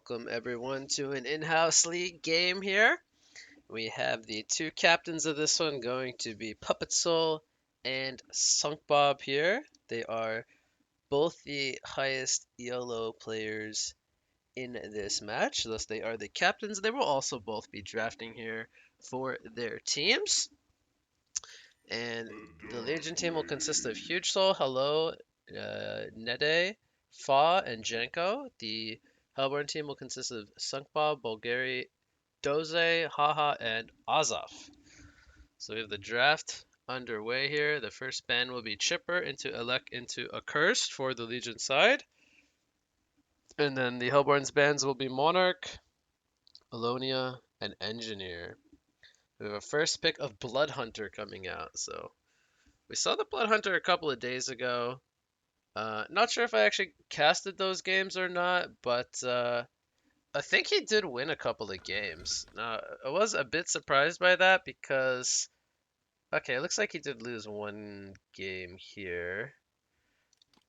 Welcome everyone to an in-house league game here. We have the two captains of this one going to be Puppet Soul and Sunkbob here. They are both the highest ELO players in this match, thus they are the captains. They will also both be drafting here for their teams. And the Legion team will consist of Hugesoul, Hello, Nede, Fa, and Jenko. The Hellborn team will consist of Sunkbob, Bulgari, Doze, Haha, and Azaf. So we have the draft underway here. The first ban will be Chipper into Elect into Accursed for the Legion side. And then the Hellborn's bans will be Monarch, Alonia, and Engineer. We have a first pick of Blood Hunter coming out. So we saw the Blood Hunter a couple of days ago. Not sure if I actually casted those games or not, but I think he did win a couple of games. Now, I was a bit surprised by that because, okay, it looks like he did lose one game here.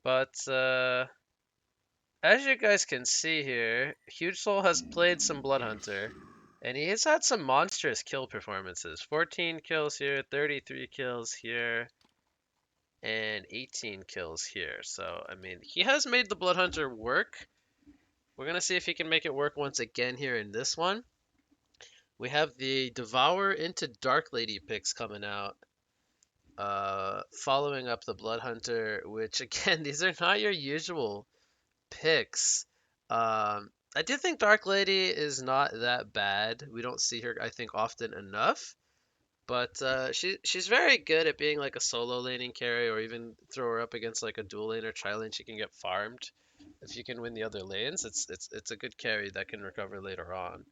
But as you guys can see here, Huge Soul has played some Blood Hunter, and he has had some monstrous kill performances. 14 kills here, 33 kills here, and 18 kills here. So, I mean, he has made the Blood Hunter work. We're going to see if he can make it work once again here in this one. We have the Devour into Dark Lady picks coming out. Following up the Blood Hunter, which again, these are not your usual picks. I do think Dark Lady is not that bad. We don't see her, I think, often enough. But she's very good at being like a solo laning carry, or even throw her up against like a dual lane or tri lane. She can get farmed if you can win the other lanes. It's a good carry that can recover later on.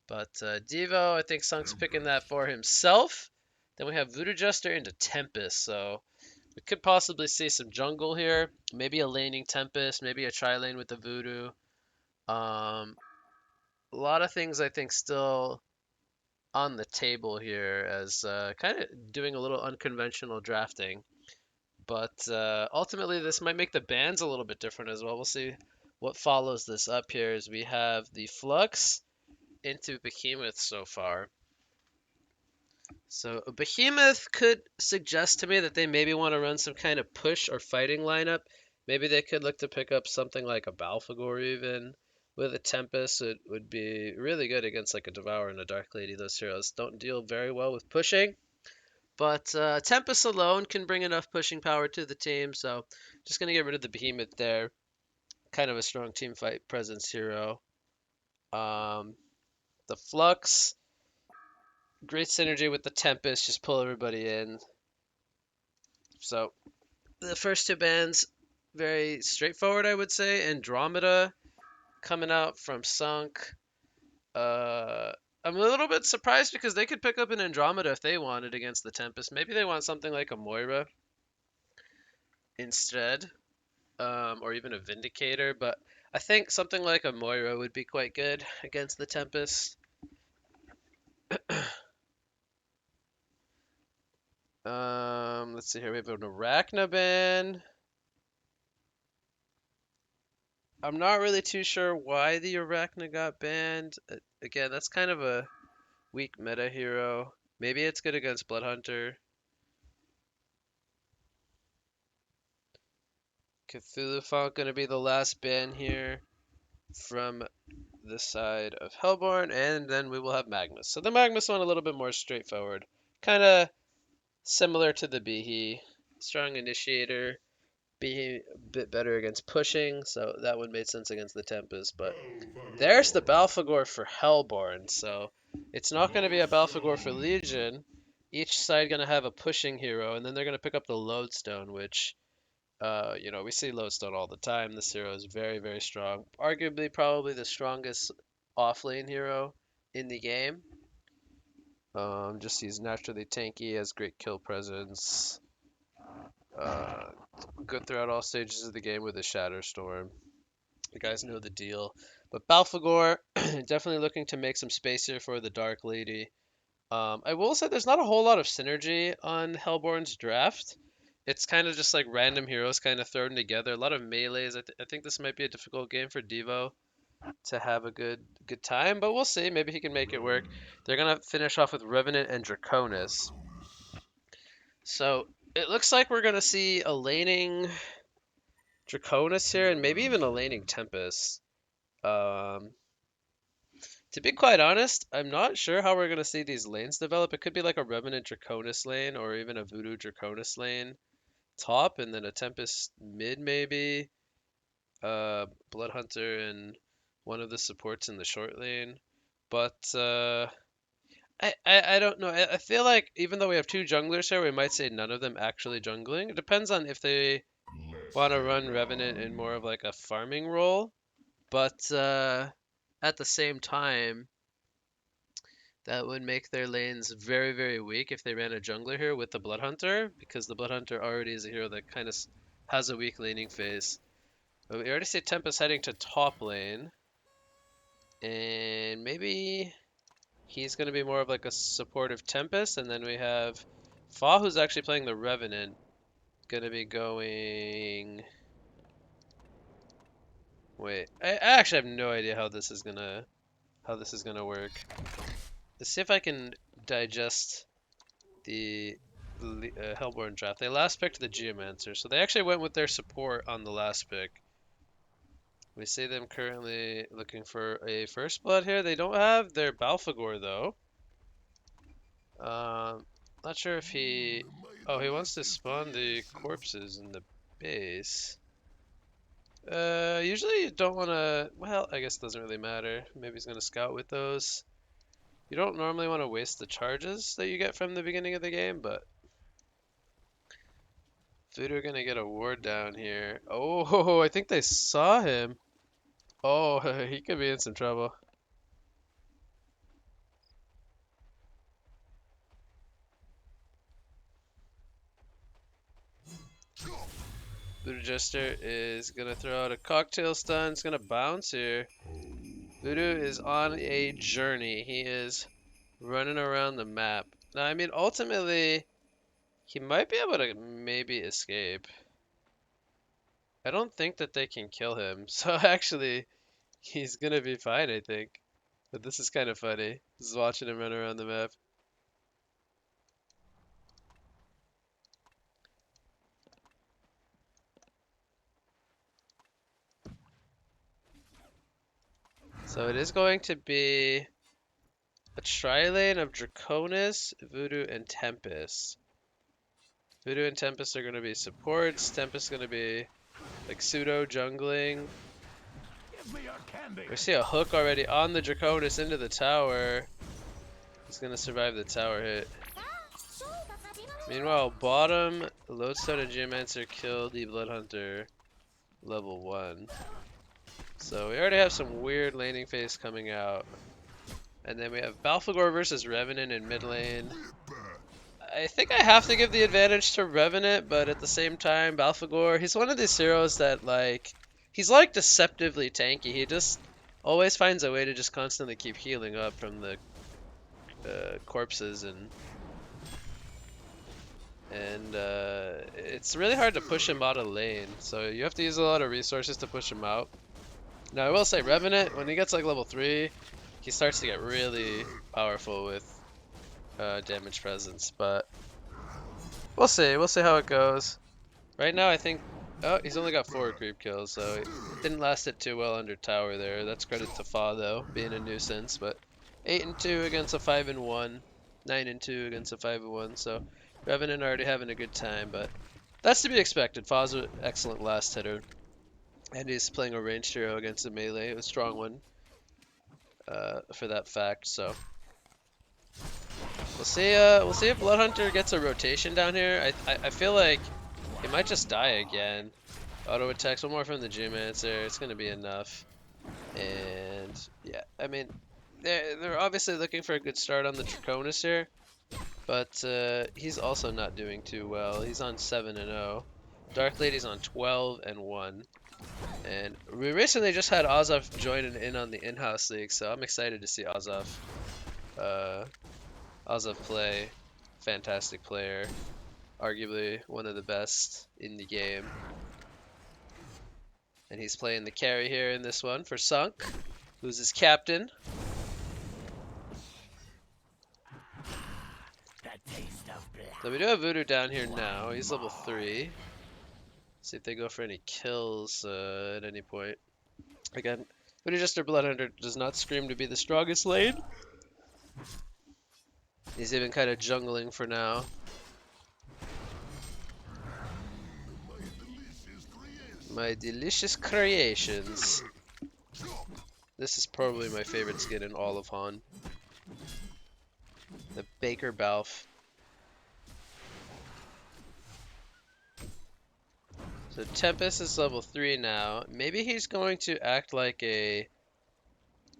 But Devo, I think Sunk's picking that for himself. Then we have Voodoo Jester into Tempest, so we could possibly see some jungle here. Maybe a laning Tempest, maybe a tri lane with the Voodoo. A lot of things I think still on the table here as kind of doing a little unconventional drafting. But ultimately, this might make the bans a little bit different as well. We'll see what follows this up here as we have the Flux into Behemoth so far. So Behemoth could suggest to me that they maybe want to run some kind of push or fighting lineup. Maybe they could look to pick up something like a Balfagor even. With a Tempest, it would be really good against like a Devour and a Dark Lady. Those heroes don't deal very well with pushing. But Tempest alone can bring enough pushing power to the team, so just going to get rid of the Behemoth there. Kind of a strong team fight presence hero. The Flux, great synergy with the Tempest, just pull everybody in. So the first two bands, very straightforward, I would say. Andromeda coming out from Sunk. I'm a little bit surprised because they could pick up an Andromeda if they wanted against the Tempest. Maybe they want something like a Moira instead, or even a Vindicator. But I think something like a Moira would be quite good against the Tempest. Let's see here. We have an Arachnaban. I'm not really too sure why the Arachna got banned. Again, that's kind of a weak meta hero. Maybe it's good against Blood Hunter. Cthulhu Font gonna be the last ban here from the side of Hellborn, and then we will have Magnus. So the Magnus one a little bit more straightforward. Kind of similar to the Behe. Strong Initiator. Behe a bit better against pushing, so that one made sense against the Tempest, but there's the Balfagor for Hellborn, so it's not going to be a Balfagor for Legion. Each side going to have a pushing hero, and then they're going to pick up the Lodestone, which, we see Lodestone all the time. This hero is very, very strong. Arguably, probably the strongest off-lane hero in the game. Just he's naturally tanky, has great kill presence. Good throughout all stages of the game with a Shatter Storm. You guys know the deal. But Balfagor, definitely looking to make some space here for the Dark Lady. I will say there's not a whole lot of synergy on Hellborn's draft. It's kind of just like random heroes kind of thrown together. A lot of melees. I think this might be a difficult game for Devo. to have a good time, but we'll see. Maybe he can make it work. They're gonna finish off with Revenant and Draconis. So it looks like we're gonna see a laning Draconis here, and maybe even a laning Tempest. Um, to be quite honest, I'm not sure how we're gonna see these lanes develop. It could be like a Revenant Draconis lane, or even a Voodoo Draconis lane top, and then a Tempest mid maybe. Blood Hunter and one of the supports in the short lane. But I don't know. I feel like even though we have two junglers here, we might say none of them actually jungling. It depends on if they want to run Revenant in more of like a farming role. But at the same time, that would make their lanes very, very weak if they ran a jungler here with the Blood Hunter, because the Blood Hunter already is a hero that kind of has a weak laning phase. But we already see Tempest heading to top lane. And maybe he's going to be more of like a supportive Tempest. And then we have Fa, who's actually playing the Revenant, going to be going... Wait, I actually have no idea how this is gonna work. Let's see if I can digest the Hellborn draft. They last picked the Geomancer, so they actually went with their support on the last pick. We see them currently looking for a first blood here. They don't have their Balfagor though. Not sure if he... Oh, he wants to spawn the corpses in the base. Usually you don't want to... Well, I guess it doesn't really matter. Maybe he's going to scout with those. You don't normally want to waste the charges that you get from the beginning of the game, but... Voodoo are going to get a ward down here. Oh, I think they saw him. Oh, he could be in some trouble. Voodoo Jester is going to throw out a cocktail stun. It's going to bounce here. Voodoo is on a journey. He is running around the map. Now, I mean, ultimately, he might be able to maybe escape. I don't think that they can kill him. So actually, he's going to be fine, I think. But this is kind of funny. Just watching him run around the map. So it is going to be a tri-lane of Draconis, Voodoo, and Tempest. Voodoo and Tempest are going to be supports. Tempest is going to be like pseudo jungling. We see a hook already on the Draconis into the tower. He's going to survive the tower hit. Meanwhile, bottom, Lodestone and Geomancer killed the Blood Hunter level 1. So we already have some weird laning phase coming out. And then we have Balfagor versus Revenant in mid lane. I think I have to give the advantage to Revenant, but at the same time, Balfagor, he's one of these heroes that he's like deceptively tanky. He just always finds a way to just constantly keep healing up from the corpses, and it's really hard to push him out of lane. So you have to use a lot of resources to push him out. Now I will say Revenant, when he gets like level 3, he starts to get really powerful with damage presence, but we'll see. We'll see how it goes. Right now, I think... Oh, he's only got 4 creep kills, so it didn't last it too well under tower there. That's credit to Fa, though, being a nuisance, but 8-2 against a 5-1, 9-2 against a 5-1, so Revenant already having a good time, but that's to be expected. Fa's an excellent last hitter, and he's playing a ranged hero against a melee, a strong one for that fact, so... We'll see if Blood Hunter gets a rotation down here. I feel like he might just die again. Auto attacks, one more from the Geomancer. It's gonna be enough. And yeah, I mean, they're obviously looking for a good start on the Draconis here, but he's also not doing too well. He's on 7-0. Dark Lady's on 12-1. And we recently just had Ozov joining in on the in-house league, so I'm excited to see Ozov play. Fantastic player. Arguably one of the best in the game. And he's playing the carry here in this one for Sunk. Loses captain. So we do have Voodoo down here now. He's level 3. See if they go for any kills at any point. Again, Voodoo Jester Bloodhunter does not scream to be the strongest lane. He's even kind of jungling for now. My delicious creations. This is probably my favorite skin in all of Han. The Baker Balf. So Tempest is level 3 now. Maybe he's going to act like a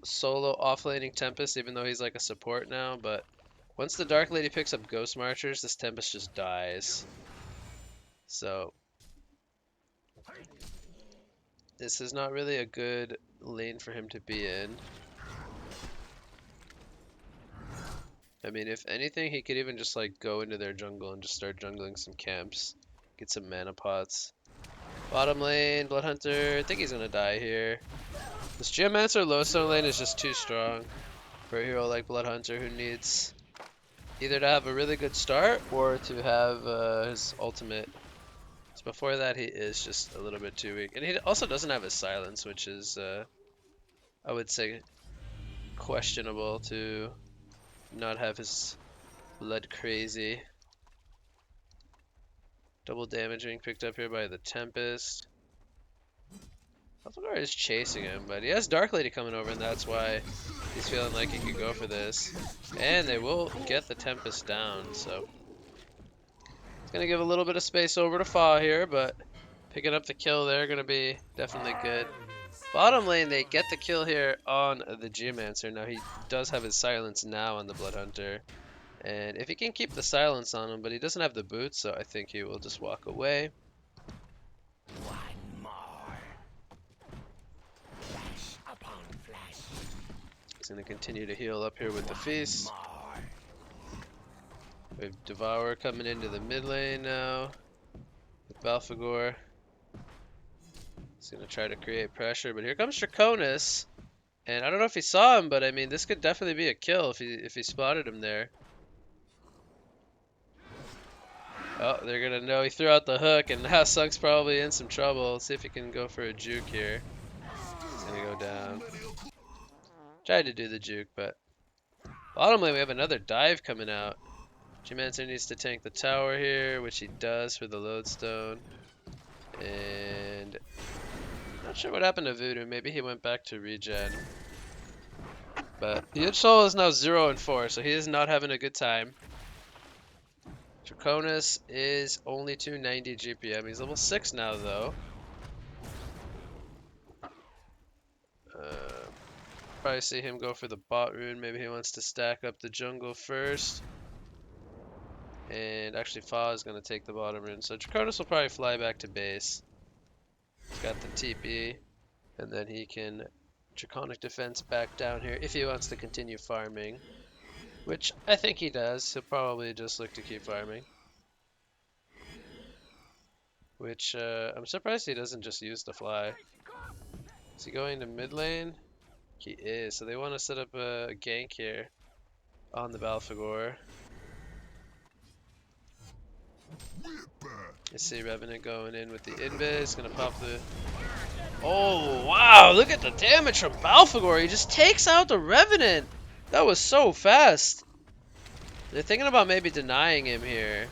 solo offlaning Tempest, even though he's like a support now, but once the Dark Lady picks up Ghost Marchers, this Tempest just dies. So this is not really a good lane for him to be in. I mean, if anything, he could even just like go into their jungle and just start jungling some camps. Get some mana pots. Bottom lane, Bloodhunter. I think he's gonna die here. This Geomancer Lowstone lane is just too strong for a hero like Bloodhunter, who needs either to have a really good start or to have his ultimate. So before that, he is just a little bit too weak. And he also doesn't have his silence, which is, I would say, questionable to not have his blood crazy. Double damage being picked up here by the Tempest. Alphagar is chasing him, but he has Dark Lady coming over, and that's why he's feeling like he could go for this. And they will get the Tempest down, so it's gonna give a little bit of space over to Fa here, but picking up the kill there gonna be definitely good. Bottom lane, they get the kill here on the Geomancer. Now he does have his silence now on the Bloodhunter. And if he can keep the silence on him, but he doesn't have the boots, so I think he will just walk away. He's going to continue to heal up here with the Feast. We have Devour coming into the mid lane now with Balfagor. He's going to try to create pressure, but here comes Draconis. And I don't know if he saw him, but I mean, this could definitely be a kill if he spotted him there. Oh, they're gonna know he threw out the hook, and now Sunk's probably in some trouble. Let's see if he can go for a juke here. He's gonna go down. Tried to do the juke, but bottom lane we have another dive coming out. Geomancer needs to tank the tower here, which he does for the lodestone. And not sure what happened to Voodoo. Maybe he went back to regen. But Hugesoul is now 0 and 4, so he is not having a good time. Draconis is only 290 GPM. He's level 6 now, though. Probably see him go for the bot rune. Maybe he wants to stack up the jungle first. And actually, Fa is going to take the bottom rune. So Draconis will probably fly back to base. He's got the TP. And then he can Draconic Defense back down here if he wants to continue farming. Which I think he does. He'll probably just look to keep farming. Which I'm surprised he doesn't just use the fly. Is he going to mid lane? He is. So they want to set up a gank here on the Balfagor. You see Revenant going in with the invis. Gonna pop the... Oh, wow! Look at the damage from Balfagor. He just takes out the Revenant. That was so fast. They're thinking about maybe denying him here.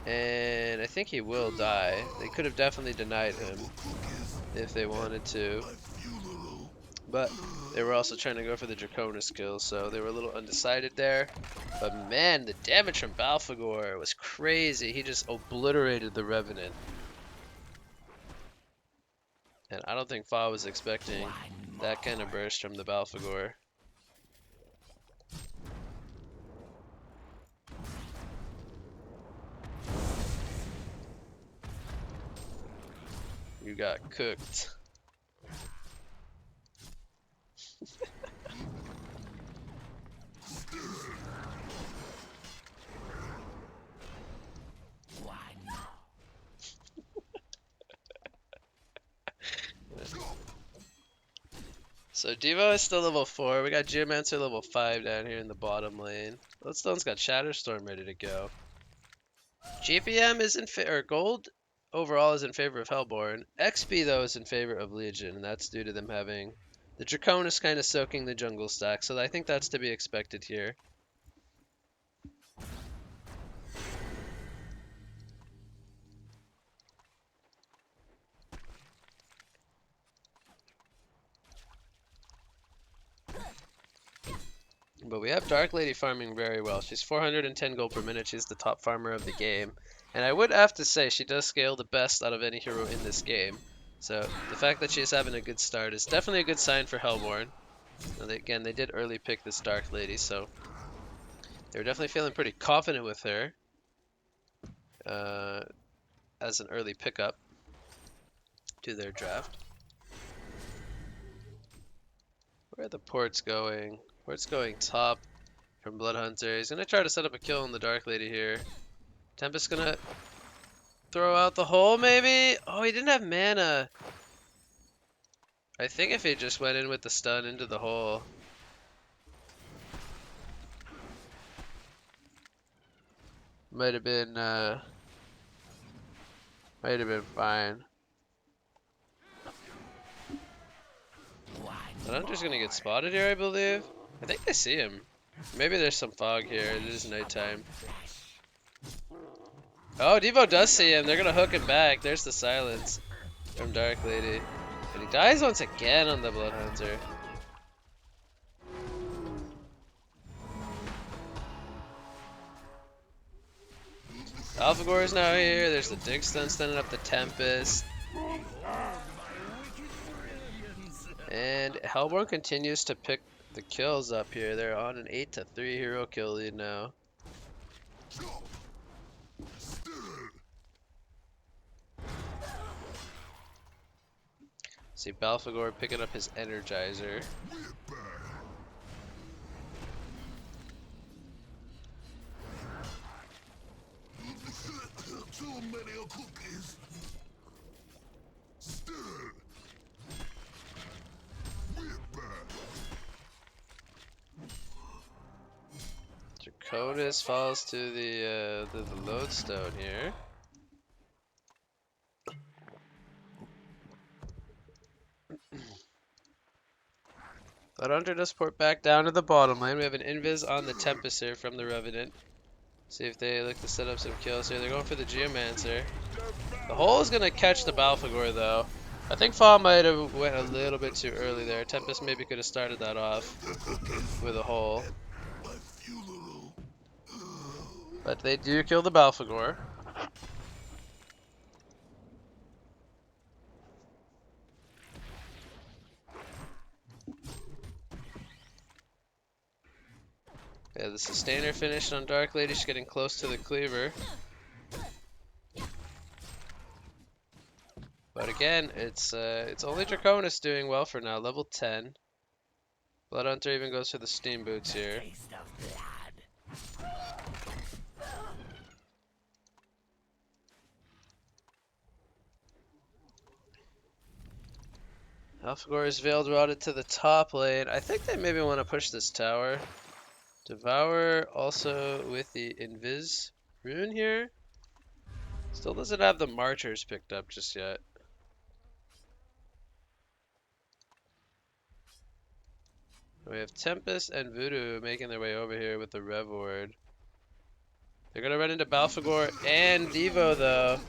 And I think he will die. They could have definitely denied him if they wanted to. But they were also trying to go for the Draconis kill, so they were a little undecided there. But man, the damage from Balfagor was crazy. He just obliterated the Revenant. And I don't think Fa was expecting that kind of burst from the Balfagor. You got cooked. So Devo is still level 4. We got Geomancer level 5 down here in the bottom lane. Bloodstone's got Shatterstorm ready to go. GPM is in or gold overall is in favor of Hellborn. XP though is in favor of Legion, and that's due to them having the Draconis kind of soaking the jungle stack. So I think that's to be expected here. But we have Dark Lady farming very well. She's 410 gold per minute. She's the top farmer of the game. And I would have to say she does scale the best out of any hero in this game. So the fact that she's having a good start is definitely a good sign for Hellborn. And again, they did early pick this Dark Lady, so they were definitely feeling pretty confident with her as an early pickup to their draft. Where are the ports going? Port's going top from Bloodhunter. He's going to try to set up a kill on the Dark Lady here. Tempest's going to throw out the hole, maybe? Oh, he didn't have mana. I think if he just went in with the stun into the hole. Might have been fine. Bloodhunter's going to get spotted here, I believe. I think I see him. Maybe there's some fog here. It is nighttime. Oh, Devo does see him. They're going to hook him back. There's the silence from Dark Lady. And he dies once again on the Bloodhunter. AlphaGore is now here. There's the Dig Stun stunning up the Tempest. And Hellborn continues to pick the kills up here. They're on an 8-3 hero kill lead now. See Balfagor picking up his Energizer. Draconis falls to the lodestone here. Bloodhunter does port back down to the bottom lane. We have an invis on the Tempest here from the Revenant. See if they look to set up some kills here. They're going for the Geomancer. The hole is going to catch the Balfagor though. I think Fall might have went a little bit too early there. Tempest maybe could have started that off with a hole. But they do kill the Balfagor. Yeah, the Sustainer finished on Dark Lady. She's getting close to the Cleaver. But again, it's only Draconis doing well for now, level 10. Bloodhunter even goes for the Steam Boots here. AlphaGore is Veiled routed to the top lane. I think they maybe want to push this tower. Devour also with the Invis rune here. Still doesn't have the Marchers picked up just yet. We have Tempest and Voodoo making their way over here with the Rev Ward. They're going to run into Balfagor and Devo though.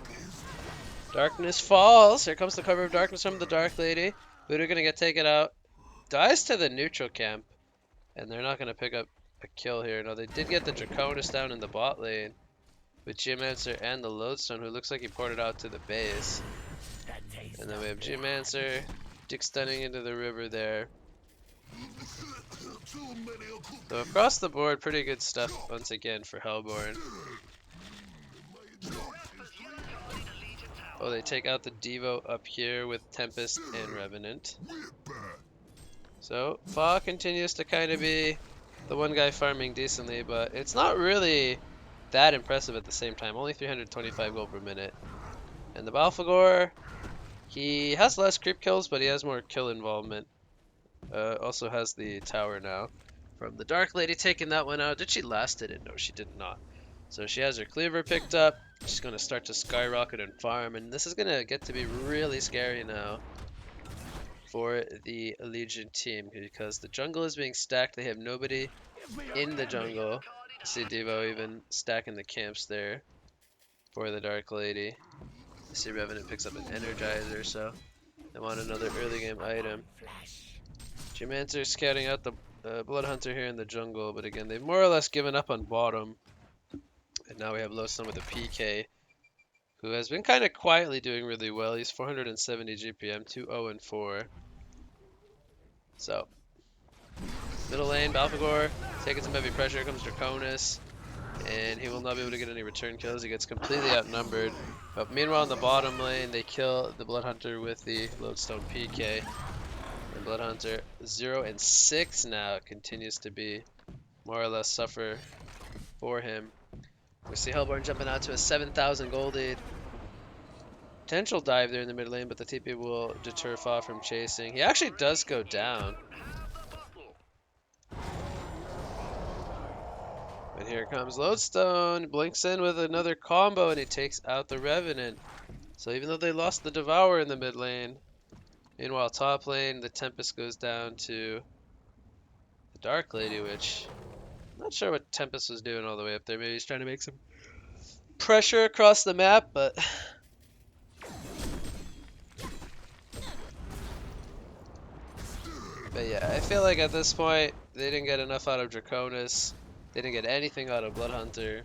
Darkness falls. Here comes the cover of darkness from the Dark Lady. Voodoo going to get taken out. Dies to the neutral camp. And they're not going to pick up a kill here. No, they did get the Draconis down in the bot lane with Geomancer and the Lodestone, who looks like he ported out to the base. And then we have Geomancer Dig Stunning into the river there. So across the board, pretty good stuff once again for Hellborn. Oh, they take out the Devo up here with Tempest and Revenant. So Fa continues to kind of be the one guy farming decently, but it's not really that impressive at the same time. Only 325 gold per minute. And the Balfagor, he has less creep kills, but he has more kill involvement. Also has the tower now. From the Dark Lady taking that one out. Did she last it? No, she did not. So she has her cleaver picked up. She's going to start to skyrocket and farm. And this is going to get to be really scary now for the Legion team. Because the jungle is being stacked. They have nobody in the jungle. You see Devo even stacking the camps there for the Dark Lady. You see Revenant picks up an Energizer. So they want another early game item. Geomancer scouting out the Blood Hunter here in the jungle, but again, they've more or less given up on bottom. And now we have Lowstone with a PK, who has been kind of quietly doing really well. He's 470 GPM, 2-0-4. So, middle lane, Balfagor taking some heavy pressure. Here comes Draconis, and he will not be able to get any return kills. He gets completely outnumbered. But meanwhile, in the bottom lane, they kill the Blood Hunter with the Lodestone PK. And Blood Hunter 0-6 now continues to be more or less suffer for him. We see Hellborn jumping out to a 7,000 gold lead. Potential dive there in the mid lane, but the TP will deter Fa from chasing. He actually does go down. And here comes Lodestone, blinks in with another combo, and he takes out the Revenant. So even though they lost the Devourer in the mid lane, meanwhile top lane, the Tempest goes down to the Dark Lady, which I'm not sure what Tempest was doing all the way up there. Maybe he's trying to make some pressure across the map, but yeah, I feel like at this point they didn't get enough out of Draconis. They didn't get anything out of Blood Hunter.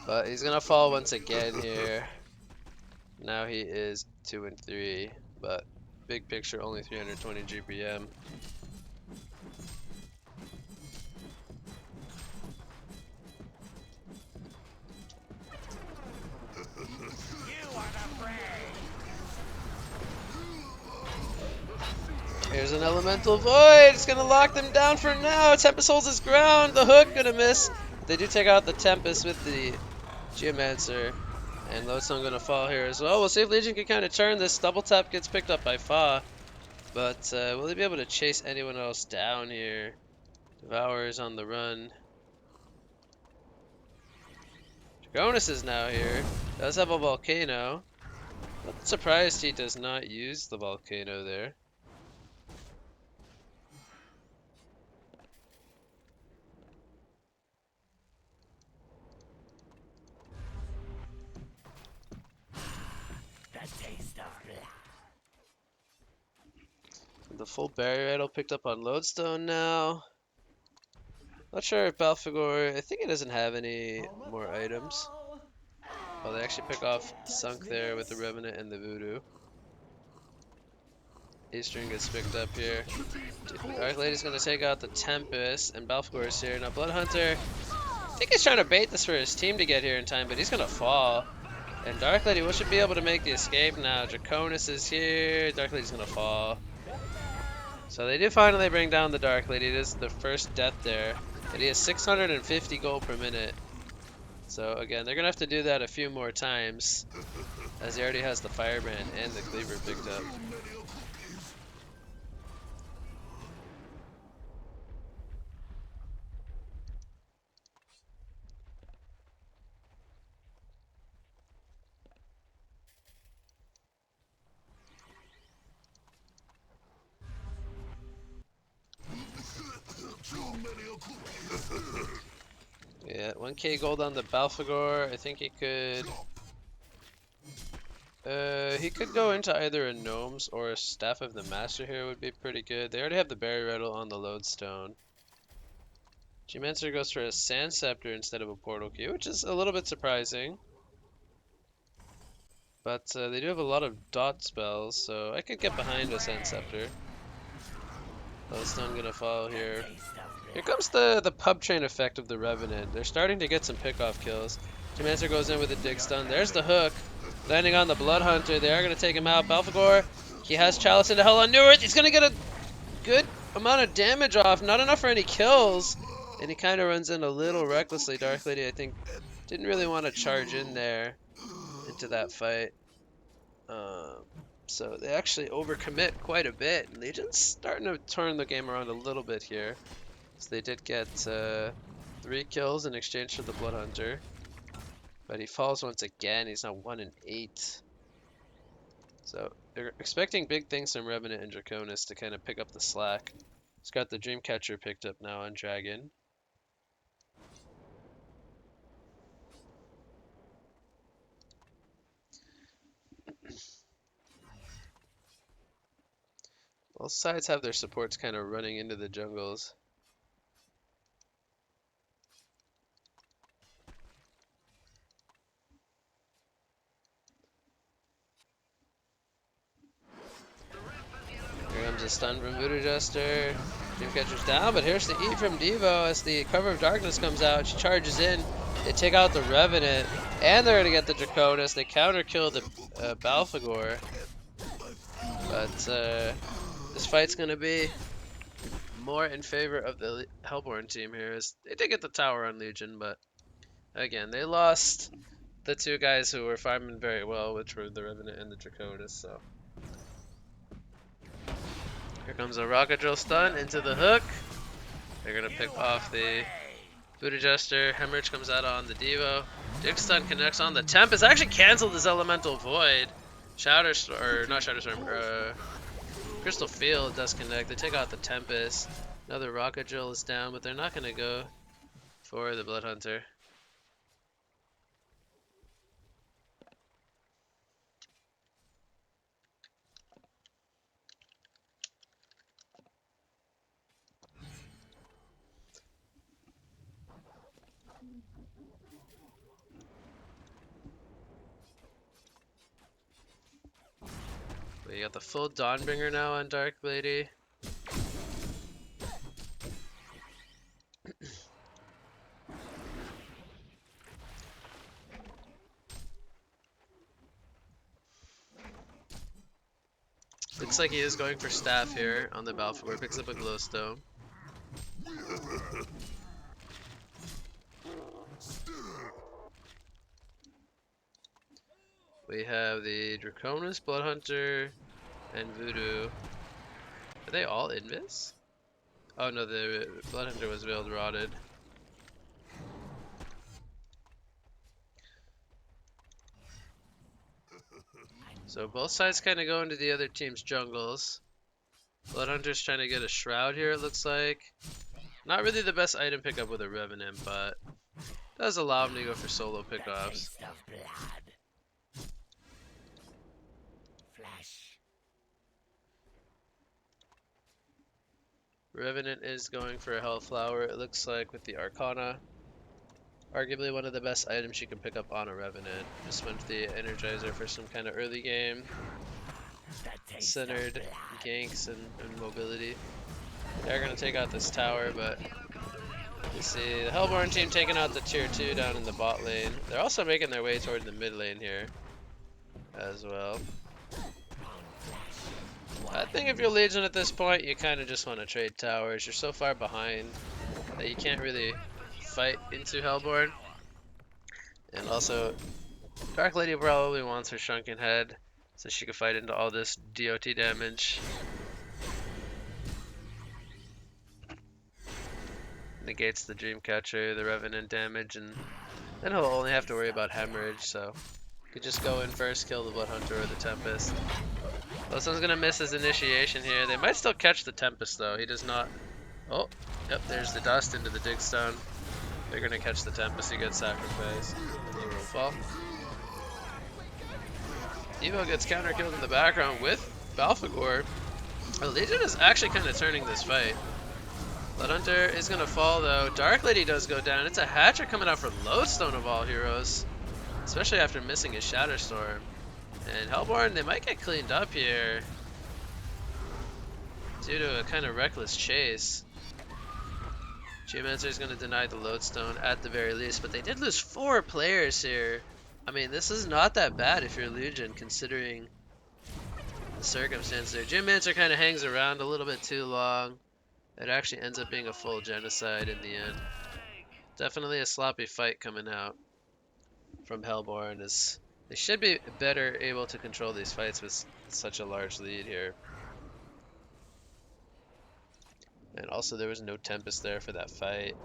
But he's gonna fall once again here. Now he is 2-3, but big picture only 320 GPM. Here's an Elemental Void. It's gonna lock them down for now. Tempest holds his ground. The hook gonna miss. They do take out the Tempest with the Geomancer. And Lodestone gonna fall here as well. We'll see if Legion can kind of turn this. Double tap gets picked up by Fa. But will they be able to chase anyone else down here? Devourer's on the run. Draconis is now here. Does have a Volcano. Not surprised he does not use the Volcano there. The full barrier idol picked up on Lodestone now. Not sure if Balfagor, I think he doesn't have any more items. Oh, they actually pick off Sunk there with the Revenant and the Voodoo. Eastern gets picked up here. Dark Lady's gonna take out the Tempest, and Balfagor is here. Now Blood Hunter, I think he's trying to bait this for his team to get here in time, but he's gonna fall. And Dark Lady should be able to make the escape now. Draconis is here. Dark Lady's gonna fall. So they do finally bring down the Dark Lady. It is the first death there. But he has 650 gold per minute. So again, they're going to have to do that a few more times, as he already has the Firebrand and the Cleaver picked up. Yeah, 1k gold on the Balfagor. I think he could go into either a Gnomes or a Staff of the Master here would be pretty good. They already have the Berry Rattle on the Lodestone. Geomancer goes for a Sand Scepter instead of a Portal Key, which is a little bit surprising. But they do have a lot of dot spells, so I could get behind a Sand Scepter. Lodestone gonna fall here. Here comes the pub train effect of the Revenant. They're starting to get some pickoff kills. Geomancer goes in with a dig stun. There's the hook. Landing on the Blood Hunter. They are going to take him out. Balfagor, he has Chalice into Hell on Newerth. He's going to get a good amount of damage off, not enough for any kills. And he kind of runs in a little recklessly. Dark Lady, I think, didn't really want to charge in there into that fight. Um, so they actually overcommit quite a bit. And Legion's starting to turn the game around a little bit here. So they did get 3 kills in exchange for the Blood Hunter. But he falls once again. He's now 1 in 8. So they're expecting big things from Revenant and Draconis to kind of pick up the slack. He's got the Dreamcatcher picked up now on Dragon. Both sides have their supports kind of running into the jungles. Here comes a stun from Voodoo Jester. Dreamcatcher's down, but here's the E from Devo as the Cover of Darkness comes out. She charges in. They take out the Revenant, and they're going to get the Draconis. They counter kill the Balfagor. But this fight's going to be more in favor of the Hellborn team here. As they did get the tower on Legion, but again, they lost the 2 guys who were farming very well, which were the Revenant and the Draconis. So here comes a Rocket Drill stun into the hook. They're going to pick off the Voodoo Jester. Hemorrhage comes out on the Devo. Dig Stun connects on the Tempest. Actually canceled his Elemental Void. Crystal Field does connect. They take out the Tempest. Another Rocket Drill is down, but they're not going to go for the Blood Hunter. We got the full Dawnbringer now on Dark Lady. Looks like he is going for staff here on the Balfagor. Picks up a glowstone. We have the Draconis, Bloodhunter, and Voodoo. Are they all invis? Oh no, the Bloodhunter was Veiled Rotted. So both sides kind of go into the other team's jungles. Bloodhunter's trying to get a Shroud here, it looks like. Not really the best item pickup with a Revenant, but does allow him to go for solo pickoffs. Revenant is going for a Hellflower, it looks like, with the Arcana. Arguably one of the best items you can pick up on a Revenant. Just went the Energizer for some kind of early game centered ganks and mobility. They're going to take out this tower, but you see the Hellborn team taking out the tier 2 down in the bot lane. They're also making their way toward the mid lane here as well. I think if you're Legion at this point, you kind of just want to trade towers. You're so far behind that you can't really fight into Hellborn. And also, Dark Lady probably wants her Shrunken Head so she can fight into all this DOT damage. Negates the Dreamcatcher, the Revenant damage, and then he'll only have to worry about Hemorrhage, so could just go in first, kill the Bloodhunter or the Tempest. This one's gonna miss his initiation here. They might still catch the Tempest though. He does not. Oh, yep, there's the dust into the Digstone. They're gonna catch the Tempest. He gets sacrificed. And he will fall. Evo gets counter killed in the background with Balfagor. The Legion is actually kind of turning this fight. Bloodhunter is gonna fall though. Dark Lady does go down. It's a Hatcher coming out for Lodestone of all heroes, especially after missing his Shatterstorm. And Hellborn, they might get cleaned up here due to a kind of reckless chase. Geomancer is going to deny the Lodestone at the very least, but they did lose 4 players here. I mean, this is not that bad if you're Legion, considering the circumstances there. Geomancer kind of hangs around a little bit too long. It actually ends up being a full genocide in the end. Definitely a sloppy fight coming out from Hellborn. As they should be better able to control these fights with such a large lead here. And also there was no Tempest there for that fight.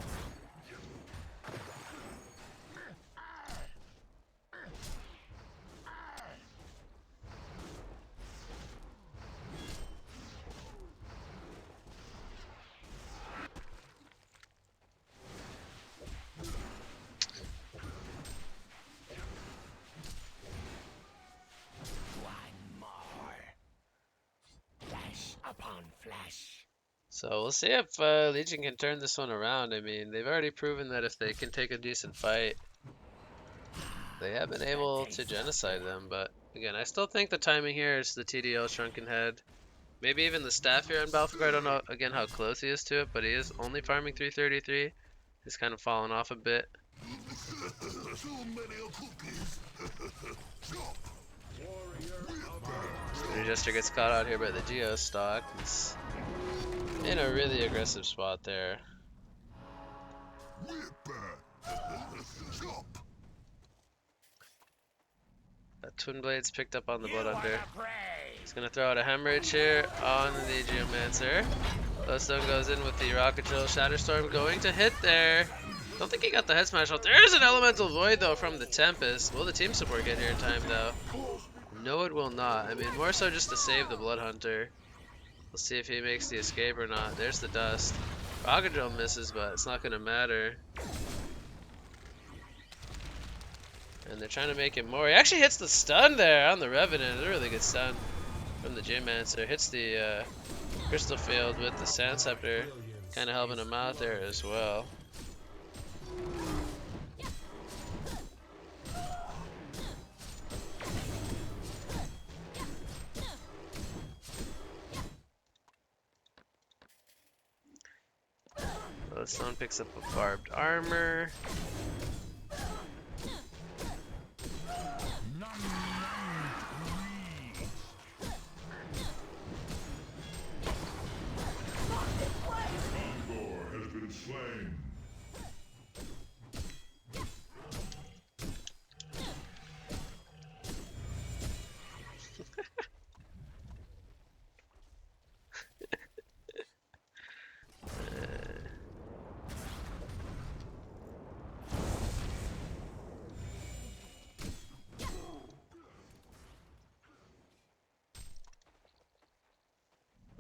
So we'll see if Legion can turn this one around. I mean, they've already proven that if they can take a decent fight, they have been able to genocide them. But again, I still think the timing here is the TDL Shrunken Head. Maybe even the staff here on Balfagor. I don't know, again, how close he is to it, but he is only farming 333. He's kind of fallen off a bit. Jester gets caught out here by the Geo stock. He's in a really aggressive spot there. Twin Blades picked up on the Blood Hunter. He's gonna throw out a Hemorrhage here on the Geomancer. Glowstone goes in with the Rocket Drill. Shatterstorm going to hit there. Don't think he got the head smash off. There's an Elemental Void though from the Tempest. Will the team support get here in time though? No, it will not. I mean, more so just to save the Blood Hunter. We'll see if he makes the escape or not. There's the dust. Rocket Drill misses, but it's not gonna matter. And they're trying to make him more. He actually hits the stun there on the Revenant. A really good stun from the Geomancer. Hits the Crystal Field with the Sand Scepter. Kind of helping him out there as well. Stone picks up a barbed armor.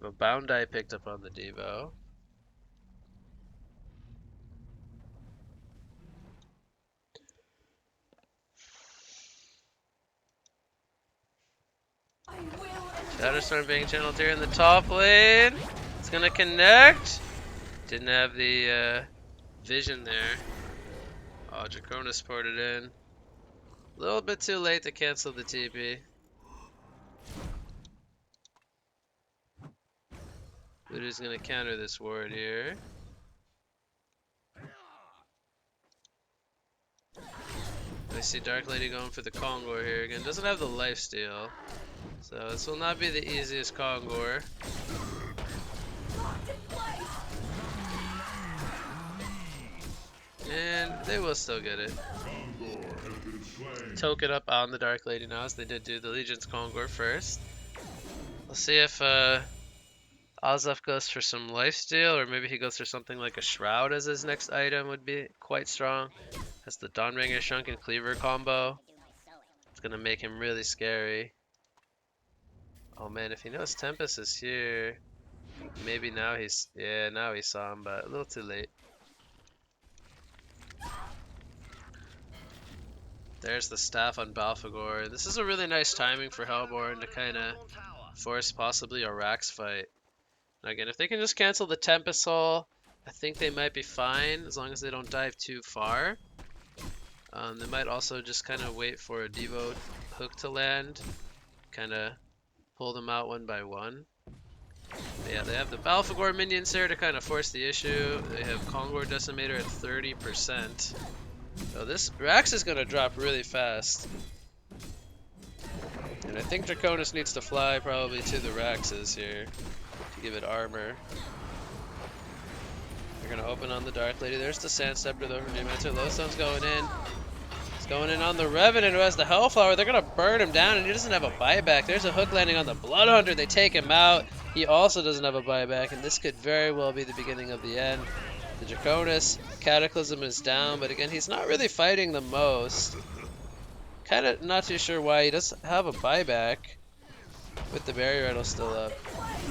A Bound Eye picked up on the Devo. Shatterstorm being channeled here in the top lane. It's gonna connect. Didn't have the vision there. Oh, Draconis ported in. A little bit too late to cancel the TP. Voodoo's gonna counter this ward here. I see Dark Lady going for the Kongor here again. Doesn't have the lifesteal. So this will not be the easiest Kongor. And they will still get it. Token up on the Dark Lady now, as they did do the Legion's Kongor first. We'll see if Ozef goes for some lifesteal, or maybe he goes for something like a Shroud as his next item would be quite strong. Has the Dawnbringer Shrunken Cleaver combo. It's gonna make him really scary. Oh man, if he knows Tempest is here, maybe now he's, yeah, now he saw him, but a little too late. There's the staff on Balfagor. This is a really nice timing for Hellborn to kind of force possibly a Rax fight. Now again, if they can just cancel the Tempest Soul, I think they might be fine as long as they don't dive too far. They might also just kind of wait for a Devo hook to land, kind of pull them out one by one. But yeah, they have the Balfagor minions there to kind of force the issue. They have Kongor Decimator at 30%. So this Rax is going to drop really fast. And I think Draconis needs to fly probably to the Raxes here to give it armor. They're gonna open on the Dark Lady. There's the Sand Scepter though from Geomancer. Lowstone's going in. He's going in on the Revenant who has the Hellflower. They're gonna burn him down and he doesn't have a buyback. There's a hook landing on the Bloodhunter. They take him out. He also doesn't have a buyback, and this could very well be the beginning of the end. The Draconis Cataclysm is down, but again, he's not really fighting the most. Kind of not too sure why. He does have a buyback with the Barrier Idol still up.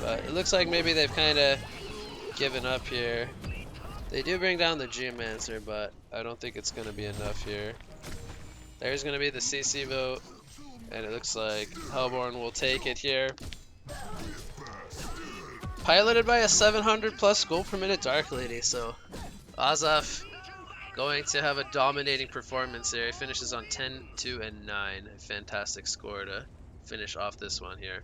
But it looks like maybe they've kind of given up here. They do bring down the Geomancer, but I don't think it's going to be enough here. There's going to be the CC vote, and it looks like Hellborn will take it here. Piloted by a 700 plus gold per minute Dark Lady, so Azaf going to have a dominating performance here. He finishes on 10, 2, and 9. A fantastic score to finish off this one here.